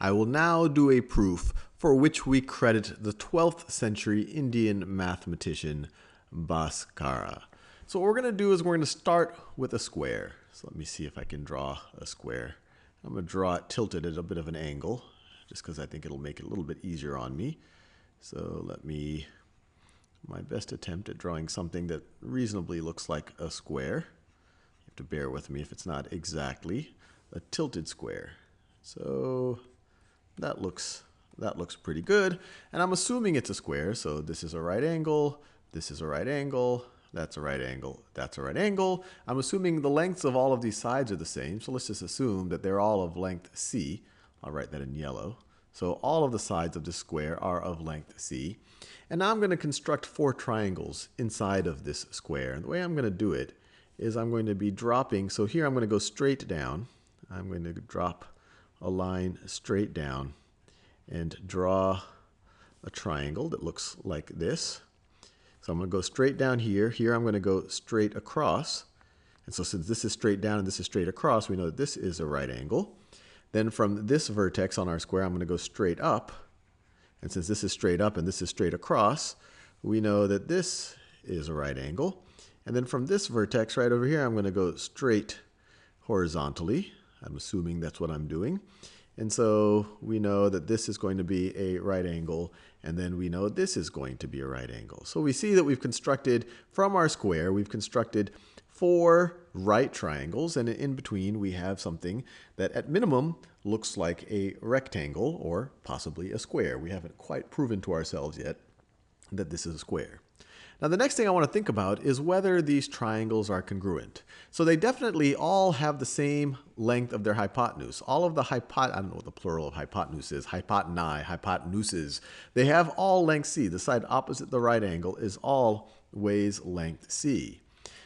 I will now do a proof for which we credit the 12th century Indian mathematician Bhaskara. So what we're going to do is we're going to start with a square. So let me see if I can draw a square. I'm going to draw it tilted at a bit of an angle, just because I think it'll make it a little bit easier on me. So my best attempt at drawing something that reasonably looks like a square. You have to bear with me if it's not exactly a tilted square. So that looks pretty good. And I'm assuming it's a square, so this is a right angle, this is a right angle, that's a right angle, that's a right angle. I'm assuming the lengths of all of these sides are the same, so let's just assume that they're all of length C. I'll write that in yellow. So all of the sides of this square are of length C. And now I'm going to construct 4 triangles inside of this square. And the way I'm going to do it is I'm going to be dropping, so here I'm going to go straight down. I'm going to drop a line straight down and draw a triangle that looks like this. So I'm going to go straight down here. Here I'm going to go straight across. And so since this is straight down and this is straight across, we know that this is a right angle. Then from this vertex on our square, I'm going to go straight up. And since this is straight up and this is straight across, we know that this is a right angle. And then from this vertex right over here, I'm going to go straight horizontally. I'm assuming that's what I'm doing. And so we know that this is going to be a right angle, and then we know this is going to be a right angle. So we see that we've constructed, from our square, we've constructed 4 right triangles, and in between we have something that at minimum looks like a rectangle or possibly a square. We haven't quite proven to ourselves yet that this is a square. Now the next thing I want to think about is whether these triangles are congruent. So they definitely all have the same length of their hypotenuse. All of the I don't know what the plural of hypotenuse is, hypoteni, hypotenuses. They have all length C. The side opposite the right angle is always length C.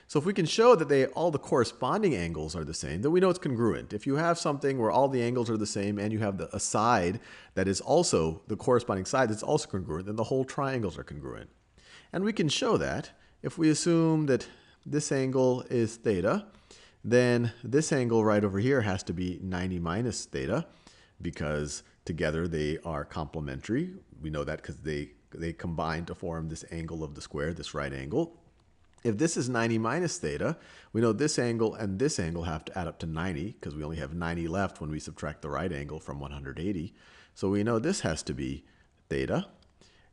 So if we can show that all the corresponding angles are the same, then we know it's congruent. If you have something where all the angles are the same and you have a side that is also the corresponding side that's also congruent, then the whole triangles are congruent. And we can show that if we assume that this angle is theta, then this angle right over here has to be 90 minus theta, because together they are complementary. We know that because they combine to form this angle of the square, this right angle. If this is 90 minus theta, we know this angle and this angle have to add up to 90, because we only have 90 left when we subtract the right angle from 180. So we know this has to be theta.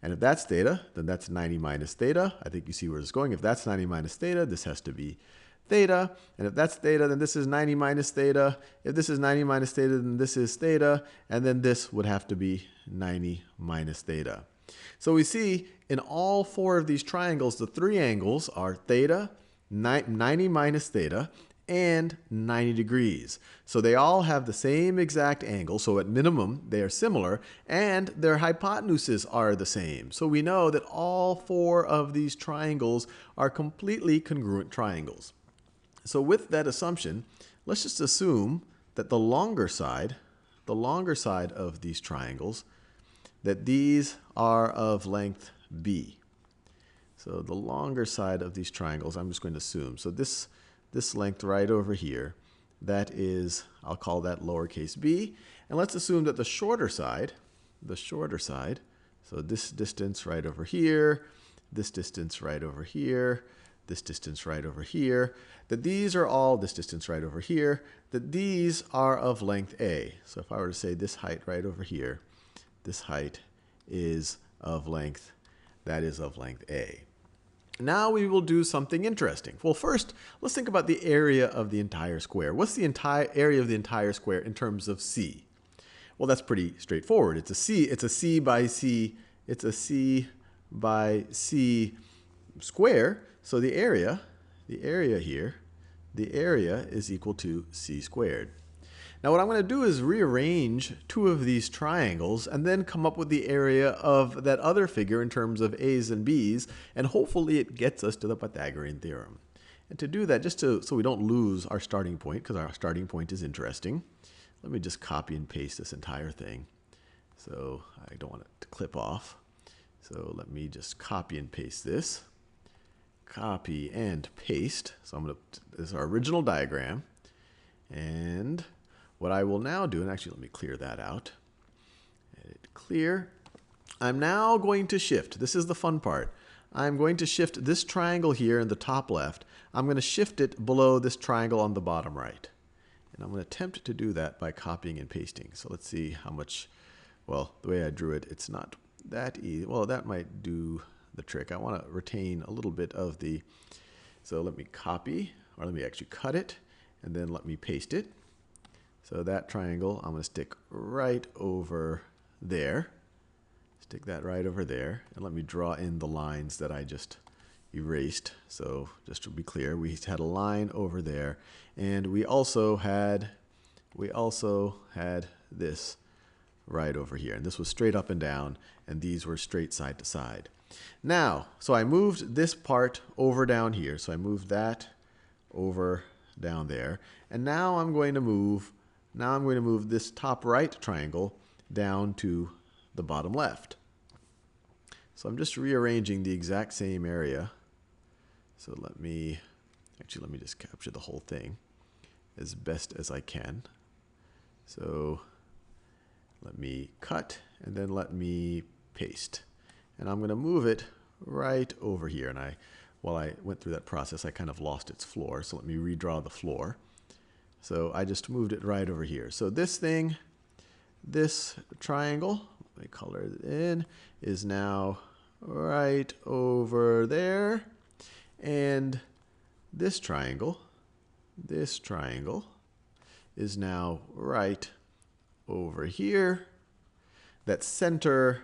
And if that's theta, then that's 90 minus theta. I think you see where it's going. If that's 90 minus theta, this has to be theta. And if that's theta, then this is 90 minus theta. If this is 90 minus theta, then this is theta. And then this would have to be 90 minus theta. So we see in all 4 of these triangles, the 3 angles are theta, 90 minus theta, and 90 degrees. So they all have the same exact angle. So at minimum, they are similar, and their hypotenuses are the same. So we know that all 4 of these triangles are completely congruent triangles. So with that assumption, let's just assume that the longer side of these triangles, that these are of length B. So the longer side of these triangles, I'm just going to assume. So this length right over here, that is, I'll call that lowercase b. And let's assume that the shorter side, so this distance right over here, this distance right over here, this distance right over here, that these are all, this distance right over here, that these are of length A. So if I were to say this height right over here, this height is of length, that is of length A. Now we will do something interesting. Well, first, let's think about the area of the entire square. What's the entire area of the entire square in terms of C? Well, that's pretty straightforward. It's a C by C square. So the area here, the area is equal to C squared. Now what I'm going to do is rearrange 2 of these triangles and then come up with the area of that other figure in terms of A's and B's, and hopefully it gets us to the Pythagorean theorem. And to do that, so we don't lose our starting point, because our starting point is interesting, let me just copy and paste this entire thing. So I don't want it to clip off. So let me just copy and paste this. Copy and paste. So this is our original diagram. And what I will now do, and actually let me clear that out. Edit clear. I'm now going to shift. This is the fun part. I'm going to shift this triangle here in the top left. I'm going to shift it below this triangle on the bottom right. And I'm going to attempt to do that by copying and pasting. So let's see how much, well, the way I drew it, it's not that easy. Well, that might do the trick. I want to retain a little bit of the, so let me copy, or let me actually cut it, and then let me paste it. So that triangle, I'm going to stick right over there. Stick that right over there, and let me draw in the lines that I just erased. So just to be clear, we had a line over there, and we also had this right over here, and this was straight up and down, and these were straight side to side. Now, so I moved this part over down here, so I moved that over down there, and now I'm going to move this top right triangle down to the bottom left. So I'm just rearranging the exact same area. So let me just capture the whole thing as best as I can. So let me cut, and then let me paste. And I'm going to move it right over here. And while I went through that process, I kind of lost its floor. So let me redraw the floor. So I just moved it right over here. So this thing, this triangle, let me color it in, is now right over there. And this triangle is now right over here. That center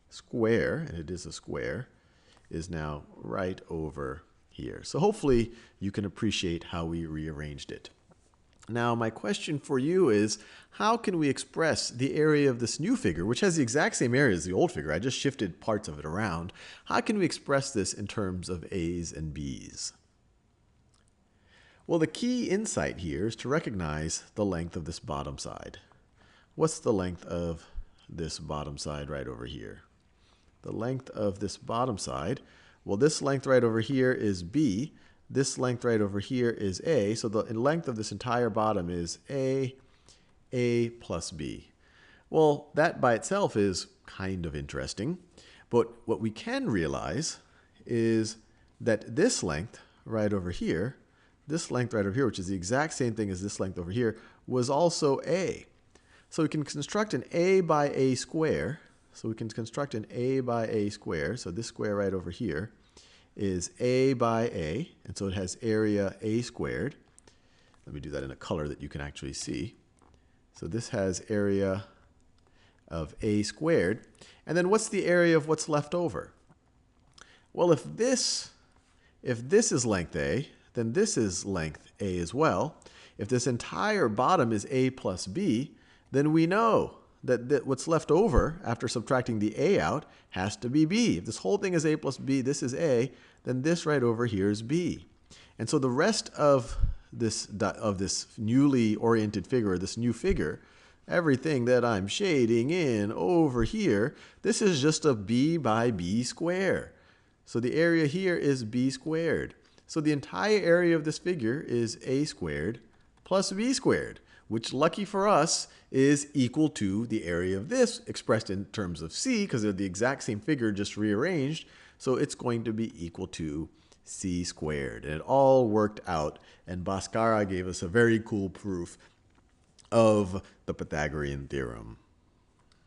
square, and it is a square, is now right over here. So hopefully you can appreciate how we rearranged it. Now my question for you is, how can we express the area of this new figure, which has the exact same area as the old figure? I just shifted parts of it around. How can we express this in terms of A's and B's? Well, the key insight here is to recognize the length of this bottom side. What's the length of this bottom side right over here? The length of this bottom side, well, this length right over here is B. This length right over here is A. So the length of this entire bottom is A plus B. Well, that by itself is kind of interesting. But what we can realize is that this length right over here, which is the exact same thing as this length over here, was also A. So we can construct an A by A square. So this square right over here is A by A, and so it has area A squared. Let me do that in a color that you can actually see. So this has area of A squared. And then what's the area of what's left over? Well, if this is length A, then this is length A as well. If this entire bottom is A plus B, then we know that what's left over after subtracting the A out has to be B. If this whole thing is A plus B, this is A, then this right over here is B. And so the rest of this newly oriented figure, this new figure, everything that I'm shading in over here, this is just a B by B square. So the area here is B squared. So the entire area of this figure is A squared plus B squared, which, lucky for us, is equal to the area of this expressed in terms of C, because they're the exact same figure, just rearranged. So it's going to be equal to C squared. And it all worked out, and Bhaskara gave us a very cool proof of the Pythagorean theorem.